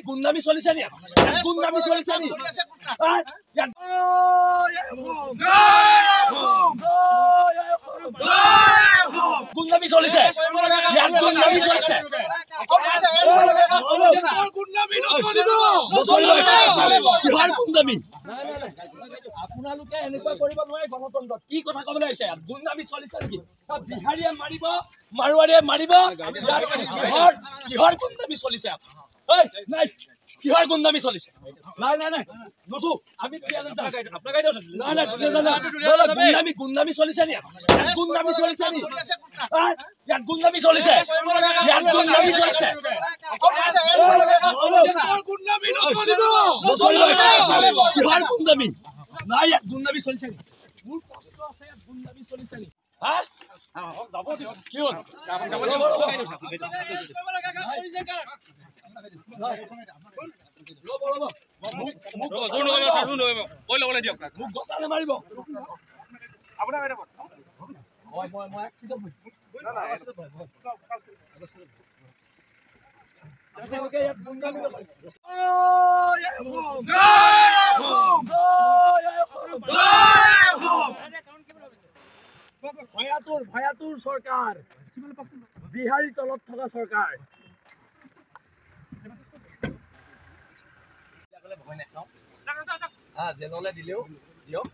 গুন্দামি চলিছে নি গুন্দামি চলিছে নি গুন্দামি চলিছে ইয়াত গুন্দামি চলিছে কিহৰ গুন্দামি আপোনালোকে এনেকুৱা কৰিব নোৱাৰে গণতন্ত্ৰত কি কথা ক'বলৈ আহিছে ইয়াত গুন্দামি চলিছে নেকি বিহাৰীয়ে মাৰিব মাৰোৱাৰীয়ে মাৰিব কিহৰ গুন্দামি চলিছে নাই কিহৰ গুন্দামি চলিছে নাই নাই নাই নথু আমি গুন্দামি চলিছে নি গুন্দামি চলিছে নি ইয়াত গুন্দামি চলিছে ইয়াত গুন্দামি চলিছে কিহৰ গুন্দামি নাই ইয়াত গুন্দামি চলিছে নি মোৰ কষ্ট আছে ইয়াত গুন্দামি চলিছে নি হা কি হ'ল ভয়াতুৰ চৰকাৰ বিহাৰী তলত থকা চৰকাৰ ভয় নাখাওঁ জেললৈ দিলেও দিয়ক